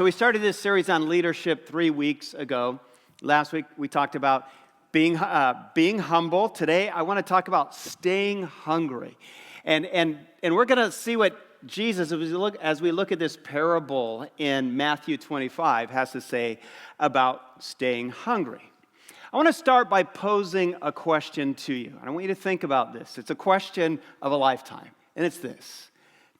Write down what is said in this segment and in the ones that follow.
So we started this series on leadership 3 weeks ago. Last week we talked about being humble. Today I want to talk about staying hungry. And we're going to see what Jesus, as we look at this parable in Matthew 25, has to say about staying hungry. I want to start by posing a question to you. And I want you to think about this. It's a question of a lifetime. And it's this: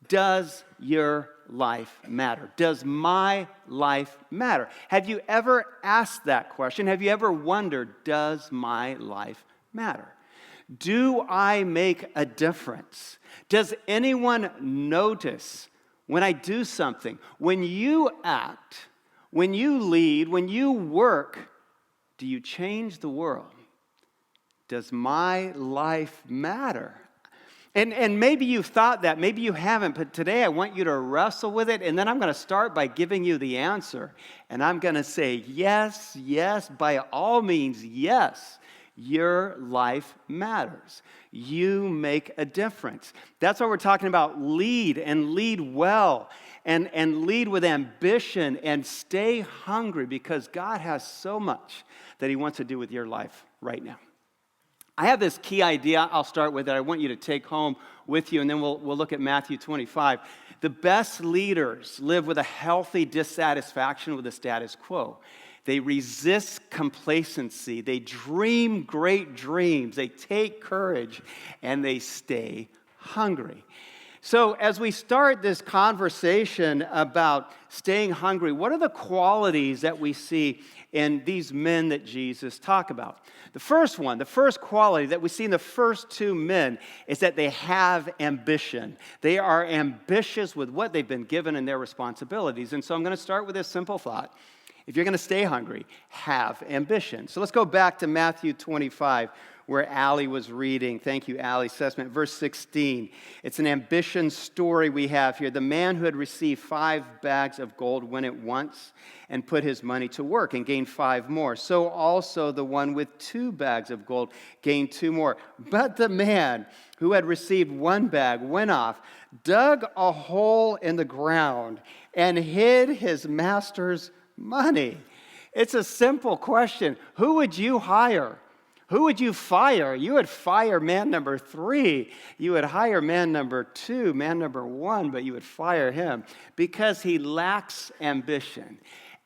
does your life matter? Does my life matter? Have you ever asked that question? Have you ever wondered, does my life matter? Do I make a difference? Does anyone notice when I do something? When you act, when you lead, when you work, do you change the world? Does my life matter? And maybe you've thought that, maybe you haven't, but today I want you to wrestle with it, and then I'm going to start by giving you the answer. And I'm going to say, yes, by all means, yes, your life matters. You make a difference. That's why we're talking about lead, and lead well, and lead with ambition, and stay hungry, because God has so much that He wants to do with your life right now. I have this key idea I'll start with that I want you to take home with you, and then we'll look at Matthew 25. The best leaders live with a healthy dissatisfaction with the status quo. They resist complacency. They dream great dreams. They take courage, and they stay hungry. So as we start this conversation about staying hungry, what are the qualities that we see in these men that Jesus talked about? The first quality that we see in the first two men is that they have ambition. They are ambitious with what they've been given and their responsibilities. And so I'm going to start with this simple thought. If you're going to stay hungry, have ambition. So let's go back to Matthew 25, where Allie was reading. Thank you, Allie Sussman. Verse 16. It's an ambition story we have here. The man who had received 5 bags of gold went at once and put his money to work and gained 5 more. So also the one with 2 bags of gold gained 2 more. But the man who had received 1 bag went off, dug a hole in the ground, and hid his master's money. It's a simple question. Who would you hire? Who would you fire? You would fire man number 3. You would hire man number 2, man number 1, but you would fire him because he lacks ambition.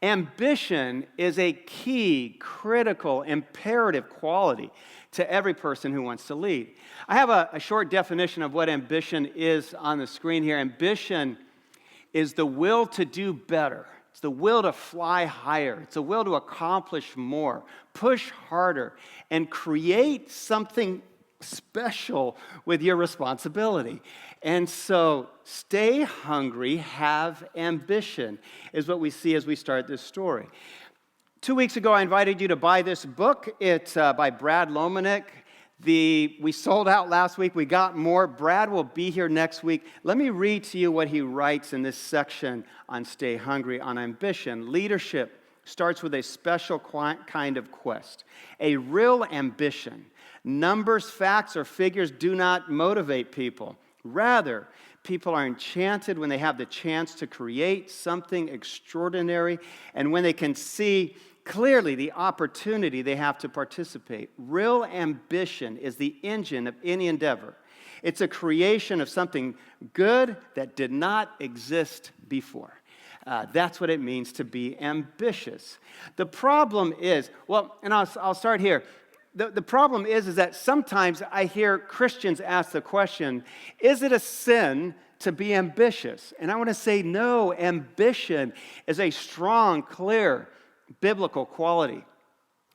Ambition is a key, critical, imperative quality to every person who wants to lead. I have a short definition of what ambition is on the screen here. Ambition is the will to do better. It's the will to fly higher. It's the will to accomplish more, push harder, and create something special with your responsibility. And so stay hungry, have ambition, is what we see as we start this story. 2 weeks ago, I invited you to buy this book. It's by Brad Lomenick. We sold out last week. We got more. Brad will be here next week. Let me read to you what he writes in this section on Stay Hungry, on ambition. Leadership starts with a special kind of quest, a real ambition. Numbers, facts, or figures do not motivate people. Rather, people are enchanted when they have the chance to create something extraordinary and when they can see clearly the opportunity they have to participate. Real ambition is the engine of any endeavor. It's a creation of something good that did not exist before. That's what it means to be ambitious. The problem is, and I'll start here. The problem is that sometimes I hear Christians ask the question, is it a sin to be ambitious? And I want to say no, ambition is a strong, clear, biblical quality.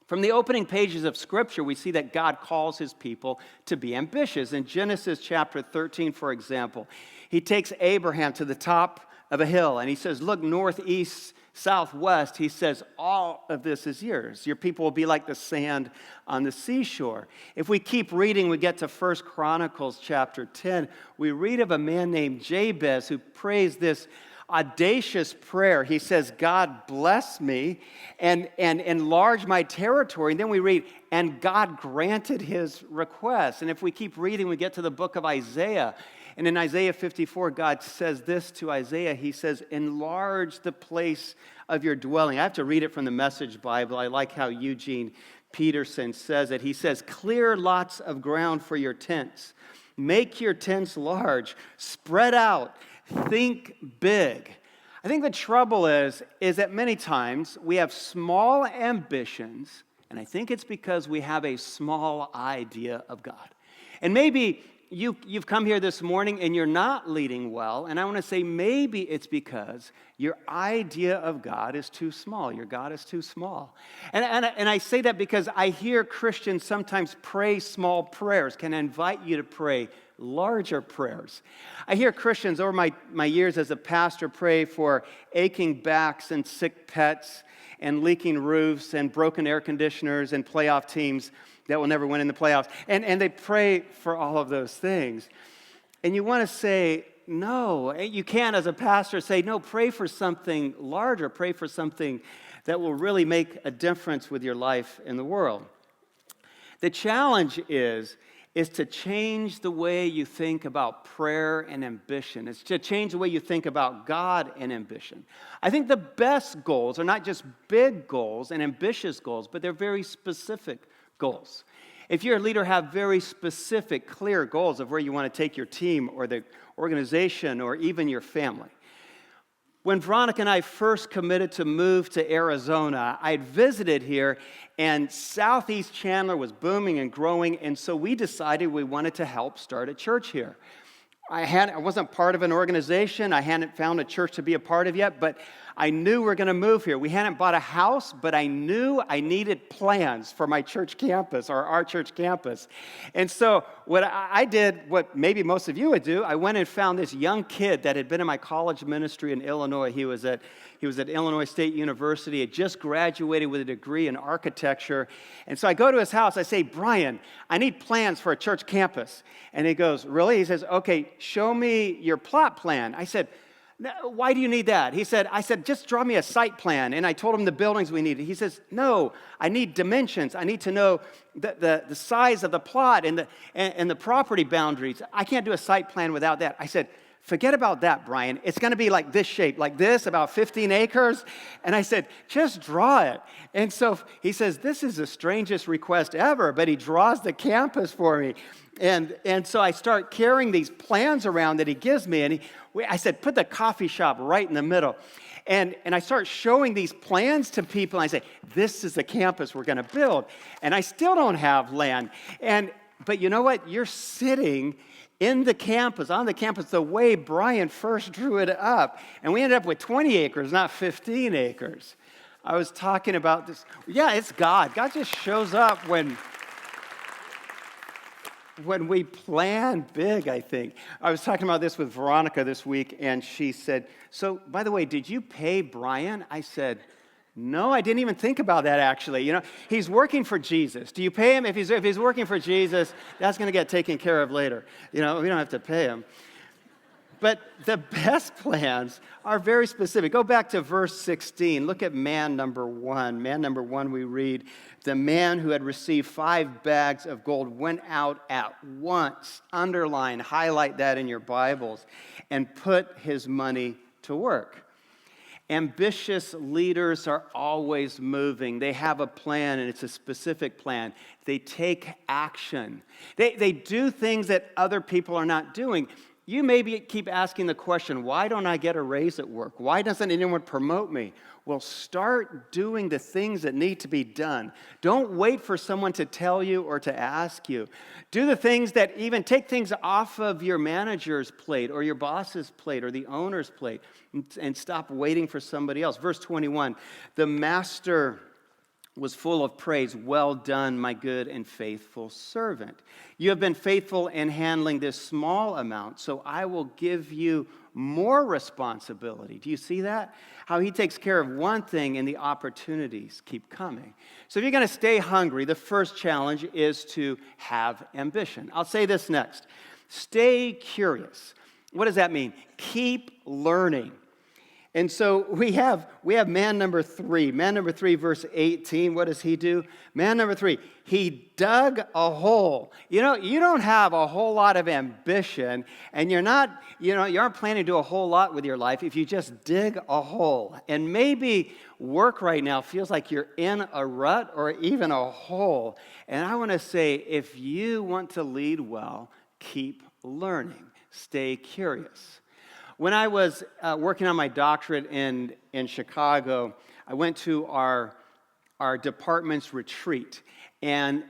From the opening pages of Scripture, we see that God calls His people to be ambitious. In Genesis chapter 13, for example, He takes Abraham to the top of a hill, and He says, look northeast, southwest. He says, all of this is yours. Your people will be like the sand on the seashore. If we keep reading, we get to 1 Chronicles chapter 10. We read of a man named Jabez who prays this audacious prayer. He says, God bless me and enlarge my territory. And then we read, and God granted his request. And if we keep reading, we get to the book of Isaiah. And in Isaiah 54, God says this to Isaiah. He says, enlarge the place of your dwelling. I have to read it from the Message Bible. I like how Eugene Peterson says it. He says, clear lots of ground for your tents. Make your tents large. Spread out. Think big. I think the trouble is that many times we have small ambitions, and I think it's because we have a small idea of God. And maybe you've come here this morning and you're not leading well, and I want to say maybe it's because your idea of God is too small. Your God is too small. And I say that because I hear Christians sometimes pray small prayers. Can I invite you to pray larger prayers? I hear Christians over my years as a pastor pray for aching backs and sick pets and leaking roofs and broken air conditioners and playoff teams that will never win in the playoffs. And they pray for all of those things. And you want to say, no, you can't as a pastor say, no, pray for something larger. Pray for something that will really make a difference with your life in the world. The challenge is to change the way you think about prayer and ambition. It's to change the way you think about God and ambition. I think the best goals are not just big goals and ambitious goals, but they're very specific goals. If you're a leader, have very specific, clear goals of where you want to take your team or the organization or even your family. When Veronica and I first committed to move to Arizona, I had visited here, and Southeast Chandler was booming and growing, and so we decided we wanted to help start a church here. I wasn't part of an organization. I hadn't found a church to be a part of yet, but I knew we were going to move here. We hadn't bought a house, but I knew I needed plans for my church campus, or our church campus. And so what I did, what maybe most of you would do, I went and found this young kid that had been in my college ministry in Illinois. He was at Illinois State University, had just graduated with a degree in architecture. And so I go to his house, I say, Brian, I need plans for a church campus. And he goes, really? He says, okay, show me your plot plan. I said, why do you need that? I said, just draw me a site plan. And I told him the buildings we needed. He says, no, I need dimensions. I need to know the size of the plot and the property boundaries. I can't do a site plan without that. I said, forget about that, Brian. It's going to be like this shape, like this, about 15 acres. And I said, just draw it. And so he says, this is the strangest request ever, but he draws the campus for me. And so I start carrying these plans around that he gives me, and I said, put the coffee shop right in the middle. And I start showing these plans to people, and I say, this is the campus we're going to build. And I still don't have land. But you know what? You're sitting on the campus, the way Brian first drew it up. And we ended up with 20 acres, not 15 acres. I was talking about this. Yeah, it's God. God just shows up when we plan big, I think. I was talking about this with Veronica this week, and she said, so, by the way, did you pay Brian? I said, no, I didn't even think about that, actually. You know, he's working for Jesus. Do you pay him? If he's working for Jesus, that's going to get taken care of later. You know, we don't have to pay him. But the best plans are very specific. Go back to verse 16. Look at man number one. Man number one, we read, the man who had received 5 bags of gold went out at once. Underline, highlight that in your Bibles, and put his money to work. Ambitious leaders are always moving. They have a plan, and it's a specific plan. They take action. They do things that other people are not doing. You maybe keep asking the question, why don't I get a raise at work? Why doesn't anyone promote me? Well, start doing the things that need to be done. Don't wait for someone to tell you or to ask you. Do the things that even take things off of your manager's plate or your boss's plate or the owner's plate and stop waiting for somebody else. Verse 21, the master was full of praise. Well done, my good and faithful servant. You have been faithful in handling this small amount, so I will give you more responsibility. Do you see that? How he takes care of one thing and the opportunities keep coming. So if you're going to stay hungry, the first challenge is to have ambition. I'll say this next. Stay curious. What does that mean? Keep learning. And so we have man number 3. Man number 3, verse 18, what does he do? Man number 3, he dug a hole. You know, you don't have a whole lot of ambition, and you aren't planning to do a whole lot with your life if you just dig a hole. And maybe work right now feels like you're in a rut or even a hole. And I want to say, if you want to lead well, keep learning. Stay curious. When I was working on my doctorate in Chicago, I went to our department's retreat. And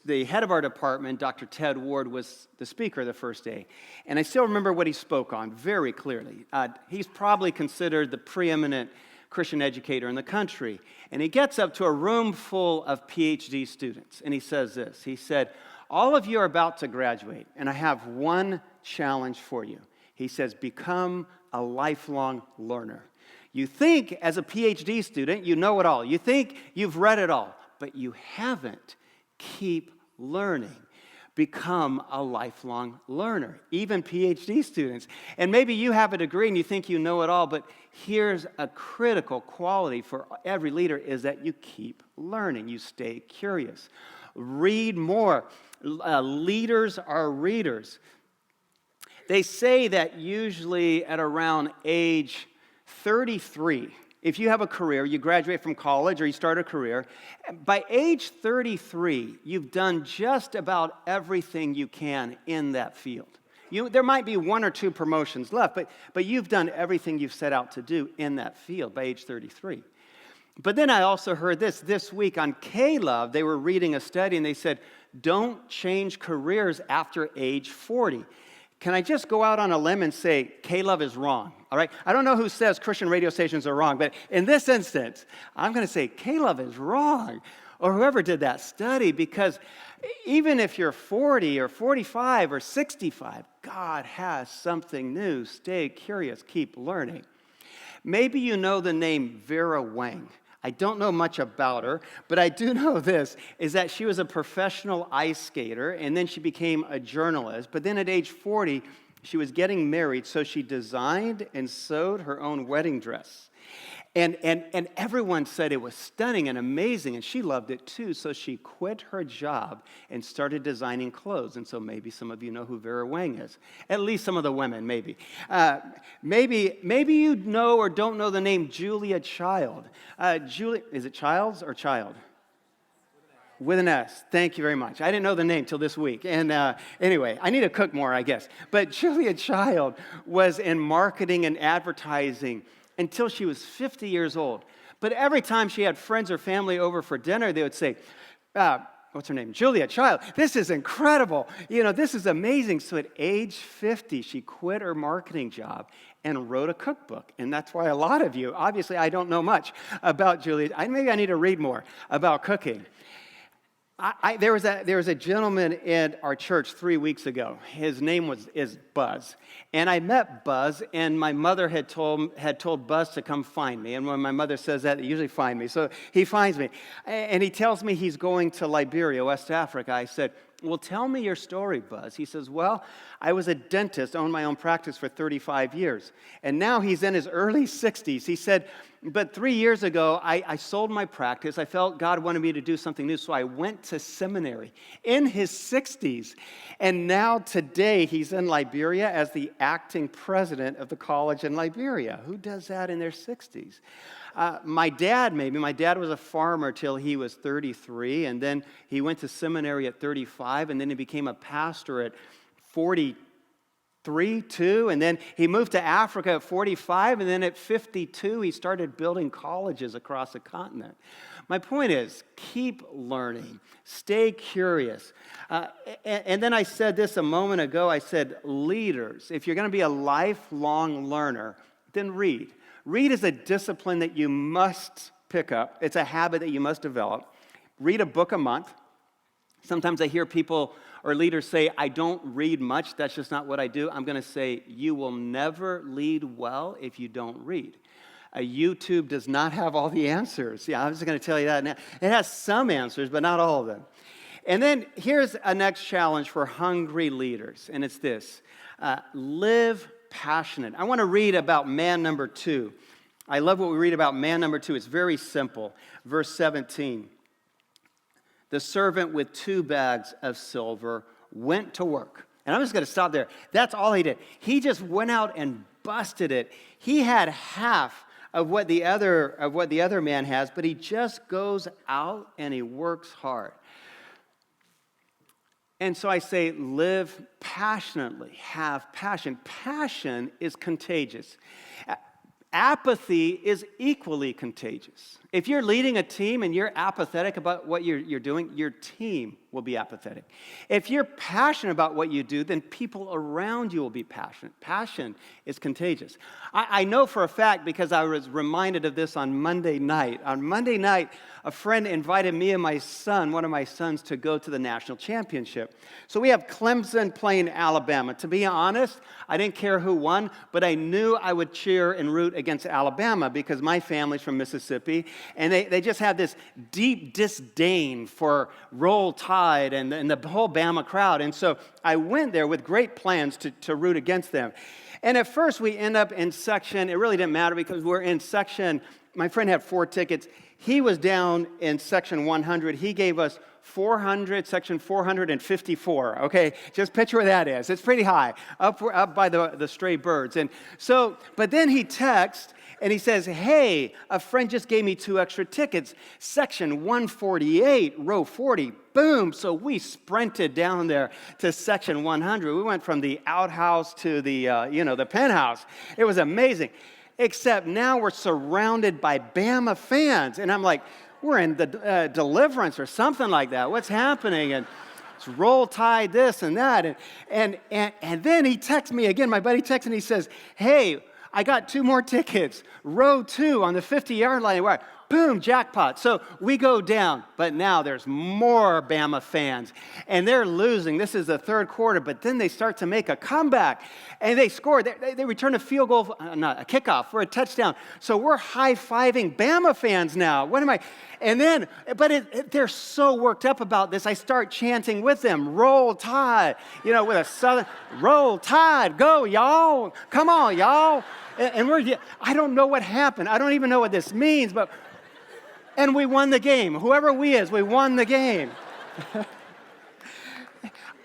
the head of our department, Dr. Ted Ward, was the speaker the first day. And I still remember what he spoke on very clearly. He's probably considered the preeminent Christian educator in the country. And he gets up to a room full of PhD students. And he says this. He said, all of you are about to graduate, and I have one challenge for you. He says, become a lifelong learner. You think as a PhD student, you know it all. You think you've read it all, but you haven't. Keep learning. Become a lifelong learner, even PhD students. And maybe you have a degree and you think you know it all, but here's a critical quality for every leader is that you keep learning. You stay curious. Read more. Leaders are readers. They say that usually at around age 33, if you have a career, you graduate from college or you start a career, by age 33, you've done just about everything you can in that field. There might be 1 or 2 promotions left, but you've done everything you've set out to do in that field by age 33. But then I also heard this week on K-Love, they were reading a study and they said, don't change careers after age 40. Can I just go out on a limb and say K-Love is wrong, all right? I don't know who says Christian radio stations are wrong, but in this instance, I'm going to say K-Love is wrong, or whoever did that study, because even if you're 40 or 45 or 65, God has something new. Stay curious, keep learning. Maybe you know the name Vera Wang. I don't know much about her, but I do know this, is that she was a professional ice skater, and then she became a journalist. But then at age 40, she was getting married, so she designed and sewed her own wedding dress. And everyone said it was stunning and amazing, and she loved it too, so she quit her job and started designing clothes. And so maybe some of you know who Vera Wang is. At least some of the women, maybe. Maybe you know or don't know the name Julia Child. Is it Childs or Child? With an S. Thank you very much. I didn't know the name till this week. And anyway, I need to cook more, I guess. But Julia Child was in marketing and advertising until she was 50 years old. But every time she had friends or family over for dinner, they would say, what's her name? Julia Child. This is incredible. This is amazing. So at age 50, she quit her marketing job and wrote a cookbook. And that's why a lot of you, obviously I don't know much about Julia. Maybe I need to read more about cooking. There was a gentleman in our church 3 weeks ago. His name is Buzz, and I met Buzz. And my mother had told Buzz to come find me. And when my mother says that, they usually find me. So he finds me, and he tells me he's going to Liberia, West Africa. I said, "Well, tell me your story, Buzz." He says, "Well, I was a dentist, owned my own practice for 35 years, and now he's in his early 60s." He said, "But 3 years ago, I sold my practice. I felt God wanted me to do something new, so I went to seminary in his 60s. And now today, he's in Liberia as the acting president of the college in Liberia." Who does that in their 60s? My dad was a farmer till he was 33, and then he went to seminary at 35, and then he became a pastor at 43, too, and then he moved to Africa at 45, and then at 52, he started building colleges across the continent. My point is, keep learning. Stay curious. And then I said this a moment ago. I said, leaders, if you're going to be a lifelong learner, then read. Read is a discipline that you must pick up. It's a habit that you must develop. Read a book a month. Sometimes I hear people or leaders say, "I don't read much. That's just not what I do." I'm going to say, you will never lead well if you don't read. YouTube does not have all the answers. Yeah, I'm just going to tell you that now. It has some answers, but not all of them. And then here's a next challenge for hungry leaders, and it's this. Live passionate. I want to read about man number 2. I love what we read about man number 2. It's very simple. Verse 17. The servant with 2 bags of silver went to work. And I'm just going to stop there. That's all he did. He just went out and busted it. He had half of what the other man has, but he just goes out and he works hard. And so I say, live passionately, have passion. Passion is contagious. Apathy is equally contagious. If you're leading a team and you're apathetic about what you're doing, your team will be apathetic. If you're passionate about what you do, then people around you will be passionate. Passion is contagious. I know for a fact because I was reminded of this on Monday night. On Monday night, a friend invited me and my son, one of my sons, to go to the national championship. So we have Clemson playing Alabama. To be honest, I didn't care who won, but I knew I would cheer and root against Alabama because my family's from Mississippi, and they just have this deep disdain for Roll Tide and the whole Bama crowd. And so I went there with great plans to root against them. And at first we end up in section, it really didn't matter because we're in section, my friend had 4 tickets. He was down in section 100. He gave us 400, section 454, okay? Just picture where that is. It's pretty high, up by the stray birds. And so, but then he texts, and he says, hey, a friend just gave me 2 extra tickets, section 148, row 40. Boom, so we sprinted down there to section 100. We went from the outhouse to the penthouse. It was amazing. Except now we're surrounded by Bama fans. And I'm like, we're in the Deliverance or something like that. What's happening? And it's Roll Tide this and that. And then he texts me again. My buddy texts and he says, hey, I got 2 more tickets. Row 2 on the 50-yard line. Boom, jackpot. So we go down, but now there's more Bama fans, and they're losing. This is the 3rd quarter, but then they start to make a comeback, and they score. They return a field goal, not a kickoff, for a touchdown. So we're high-fiving Bama fans now. And then, they're so worked up about this, I start chanting with them, Roll Tide, with a southern, Roll Tide, go, y'all. Come on, y'all. And I don't know what happened. I don't even know what this means, and we won the game. Whoever we won the game.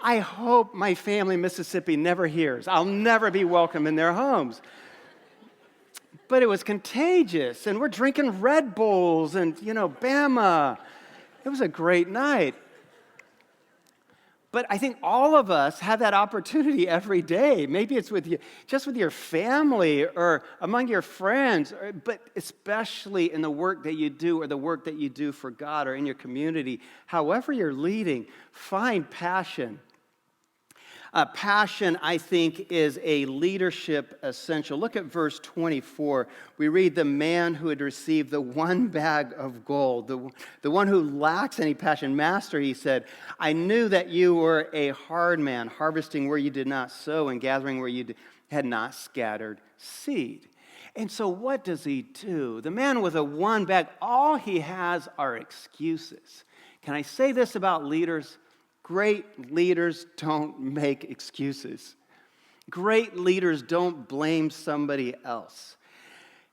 I hope my family in Mississippi never hears. I'll never be welcome in their homes. But it was contagious, and we're drinking Red Bulls and, Bama. It was a great night. But I think all of us have that opportunity every day. Maybe it's with you, just with your family or among your friends, but especially in the work that you do or the work that you do for God or in your community. However you're leading, find passion. Passion, I think, is a leadership essential. Look at verse 24. We read, the man who had received the 1 bag of gold, the one who lacks any passion. Master, he said, I knew that you were a hard man, harvesting where you did not sow and gathering where you had not scattered seed. And so what does he do? The man with a 1 bag, all he has are excuses. Can I say this about leaders? Great leaders don't make excuses. Great leaders don't blame somebody else.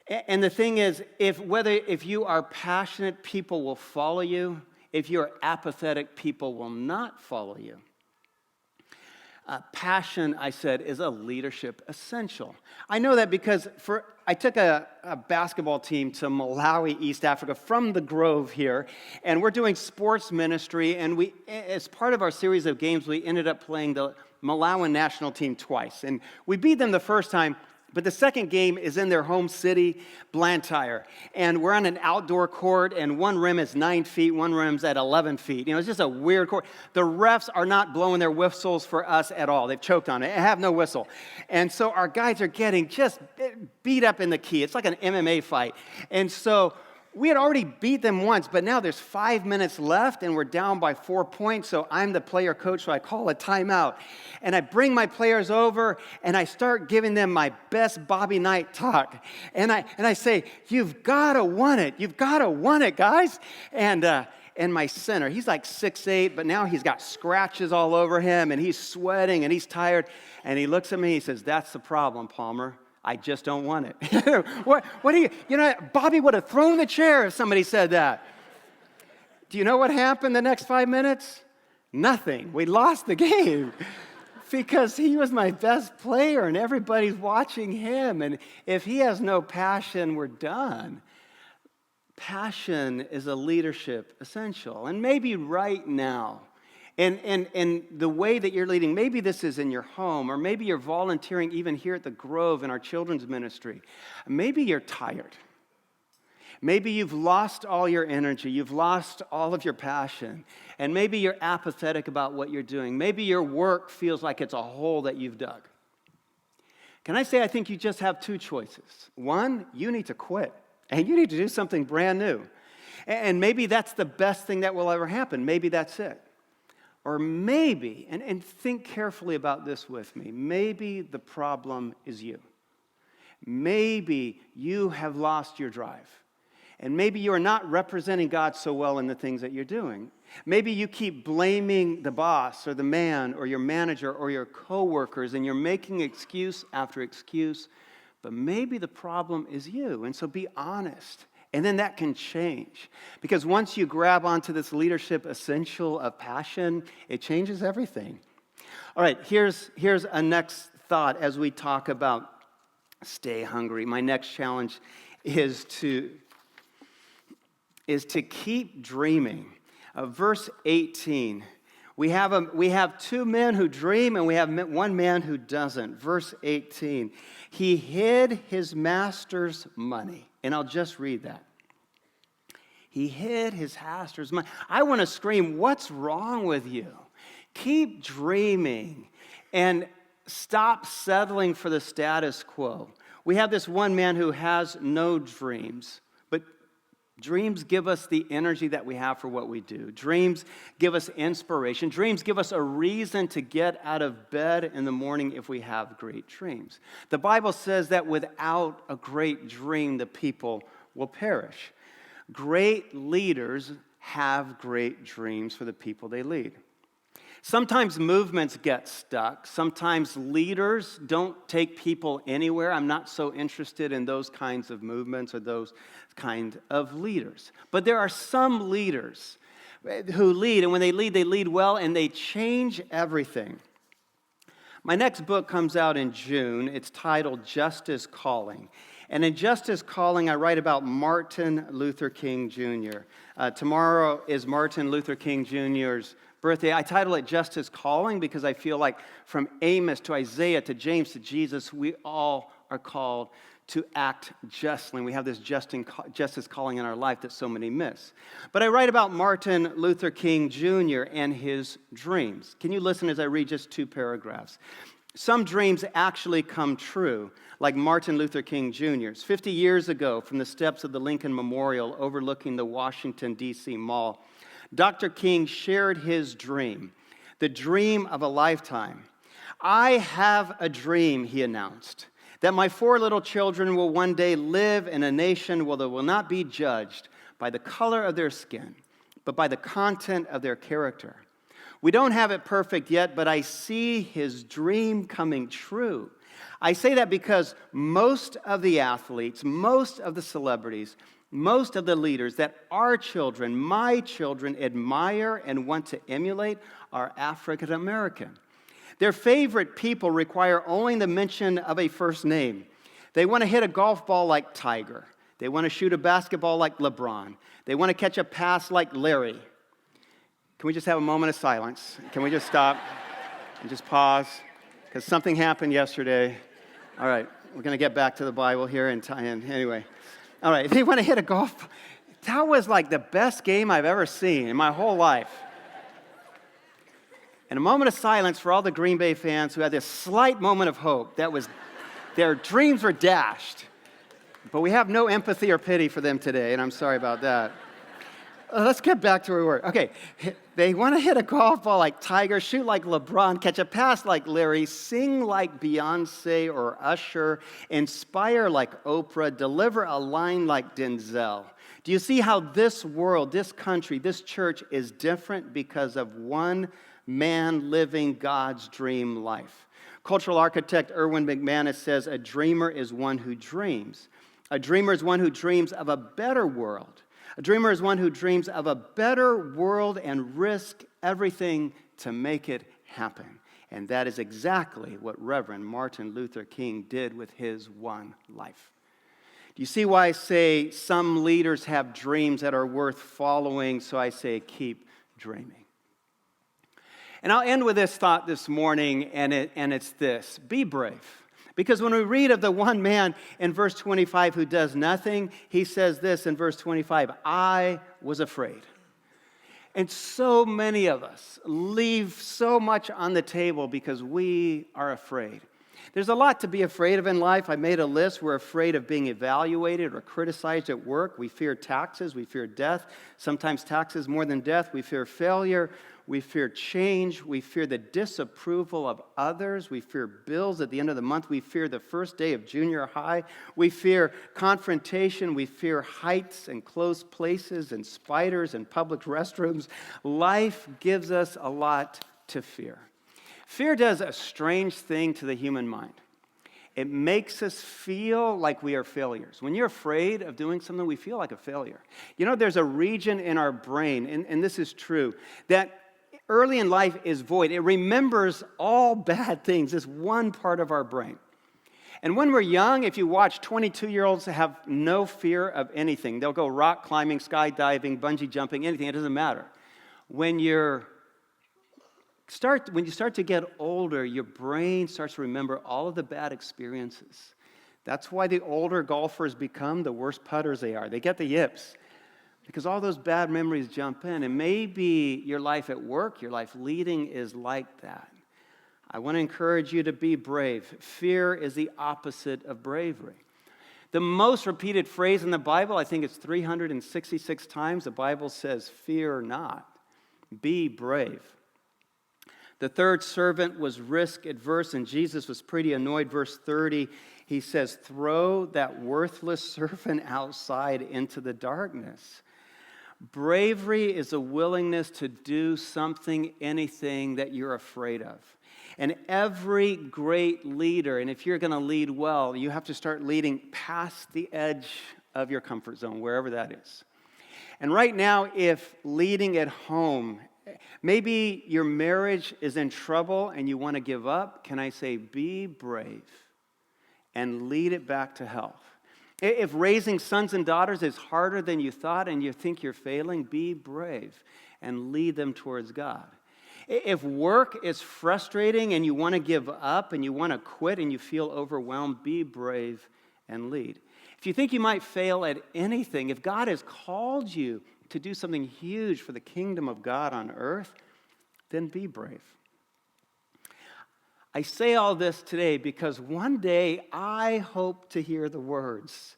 And the thing is, if you are passionate, people will follow you. If you're apathetic, people will not follow you. Passion, I said, is a leadership essential. I know that because I took a basketball team to Malawi, East Africa, from the Grove here, and we're doing sports ministry, and as part of our series of games, we ended up playing the Malawian national team twice. And we beat them the first time, but the second game is in their home city, Blantyre. And we're on an outdoor court, and one rim is 9 feet, one rim's at 11 feet. It's just a weird court. The refs are not blowing their whistles for us at all. They've choked on it. They have no whistle. And so our guys are getting just beat up in the key. It's like an MMA fight. And so we had already beat them once, but now there's 5 minutes left, and we're down by 4 points, so I'm the player coach, so I call a timeout. And I bring my players over, and I start giving them my best Bobby Knight talk. And I say, you've got to win it. You've got to win it, guys. And my center, he's like 6'8", but now he's got scratches all over him, and he's sweating, and he's tired. And he looks at me, he says, that's the problem, Palmer. I just don't want it. What do Bobby would have thrown the chair if somebody said that. Do you know what happened the next 5 minutes? Nothing. We lost the game because he was my best player and everybody's watching him. And if he has no passion, we're done. Passion is a leadership essential. And maybe right now, and the way that you're leading, maybe this is in your home, or maybe you're volunteering even here at the Grove in our children's ministry. Maybe you're tired. Maybe you've lost all your energy. You've lost all of your passion. And maybe you're apathetic about what you're doing. Maybe your work feels like it's a hole that you've dug. Can I say I think you just have two choices? One, you need to quit. And you need to do something brand new. And maybe that's the best thing that will ever happen. Maybe that's it. Or maybe, and think carefully about this with me, maybe the problem is you. Maybe you have lost your drive. And maybe you are not representing God so well in the things that you're doing. Maybe you keep blaming the boss or the man or your manager or your coworkers, and you're making excuse after excuse. But maybe the problem is you. And so be honest. And then that can change. Because once you grab onto this leadership essential of passion, it changes everything. All right, here's a next thought as we talk about stay hungry. My next challenge is to keep dreaming. Verse 18. We have two men who dream, and we have one man who doesn't. Verse 18. He hid his master's money. And I'll just read that. He hid his master's money. I want to scream, what's wrong with you? Keep dreaming and stop settling for the status quo. We have this one man who has no dreams. Dreams give us the energy that we have for what we do. Dreams give us inspiration. Dreams give us a reason to get out of bed in the morning if we have great dreams. The Bible says that without a great dream, the people will perish. Great leaders have great dreams for the people they lead. Sometimes movements get stuck. Sometimes leaders don't take people anywhere. I'm not so interested in those kinds of movements or those kind of leaders. But there are some leaders who lead, and when they lead well, and they change everything. My next book comes out in June. It's titled Justice Calling. And in Justice Calling, I write about Martin Luther King Jr. Tomorrow is Martin Luther King Jr.'s birthday. I title it Justice Calling because I feel like from Amos to Isaiah to James to Jesus, we all are called to act justly. And we have this justice calling in our life that so many miss. But I write about Martin Luther King Jr. and his dreams. Can you listen as I read just 2 paragraphs? Some dreams actually come true, like Martin Luther King Jr.'s. 50 years ago, from the steps of the Lincoln Memorial overlooking the Washington, D.C. Mall, Dr. King shared his dream, the dream of a lifetime. I have a dream, he announced, that my 4 little children will one day live in a nation where they will not be judged by the color of their skin, but by the content of their character. We don't have it perfect yet, but I see his dream coming true. I say that because most of the athletes, most of the celebrities, most of the leaders that our children, my children, admire and want to emulate are African American. Their favorite people require only the mention of a first name. They want to hit a golf ball like Tiger. They want to shoot a basketball like LeBron. They want to catch a pass like Larry. Can we just have a moment of silence? Can we just stop and just pause? Because something happened yesterday. All right, we're going to get back to the Bible here and anyway. All right, they want to hit a golf. That was like the best game I've ever seen in my whole life. And a moment of silence for all the Green Bay fans who had this slight moment of hope. That was, their dreams were dashed. But we have no empathy or pity for them today, and I'm sorry about that. Let's get back to where we were. Okay, they want to hit a golf ball like Tiger, shoot like LeBron, catch a pass like Larry, sing like Beyonce or Usher, inspire like Oprah, deliver a line like Denzel. Do you see how this world, this country, this church is different because of one man living God's dream life? Cultural architect Erwin McManus says, a dreamer is one who dreams. A dreamer is one who dreams of a better world. A dreamer is one who dreams of a better world and risk everything to make it happen. And that is exactly what Reverend Martin Luther King did with his one life. Do you see why I say some leaders have dreams that are worth following? So I say keep dreaming. And I'll end with this thought this morning, and it's this: be brave. Because when we read of the one man in verse 25 who does nothing, he says this in verse 25, I was afraid. And so many of us leave so much on the table because we are afraid. There's a lot to be afraid of in life. I made a list. We're afraid of being evaluated or criticized at work. We fear taxes. We fear death. Sometimes taxes more than death. We fear failure. We fear change. We fear the disapproval of others. We fear bills at the end of the month. We fear the first day of junior high. We fear confrontation. We fear heights and close places and spiders and public restrooms. Life gives us a lot to fear. Fear does a strange thing to the human mind. It makes us feel like we are failures. When you're afraid of doing something, we feel like a failure. You know, there's a region in our brain, and this is true, that early in life is void. It remembers all bad things, this one part of our brain. And when we're young, if you watch 22-year-olds have no fear of anything. They'll go rock climbing, skydiving, bungee jumping, anything. It doesn't matter. When you start to get older, your brain starts to remember all of the bad experiences. That's why the older golfers become the worst putters they are. They get the yips because all those bad memories jump in. And maybe your life at work, your life leading is like that. I want to encourage you to be brave. Fear is the opposite of bravery. The most repeated phrase in the Bible, I think it's 366 times, the Bible says, fear not, be brave. The third servant was risk adverse, and Jesus was pretty annoyed. Verse 30, he says, throw that worthless servant outside into the darkness. Bravery is a willingness to do something, anything that you're afraid of. And every great leader, and if you're going to lead well, you have to start leading past the edge of your comfort zone, wherever that is. And right now, if leading at home, maybe your marriage is in trouble and you want to give up, can I say, be brave and lead it back to health. If raising sons and daughters is harder than you thought and you think you're failing, be brave and lead them towards God. If work is frustrating and you want to give up and you want to quit and you feel overwhelmed, be brave and lead. If you think you might fail at anything, if God has called you to do something huge for the kingdom of God on earth, then be brave. I say all this today because one day I hope to hear the words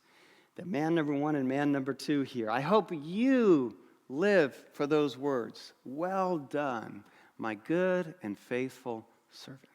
that man number one and man number two hear. I hope you live for those words. Well done, my good and faithful servant.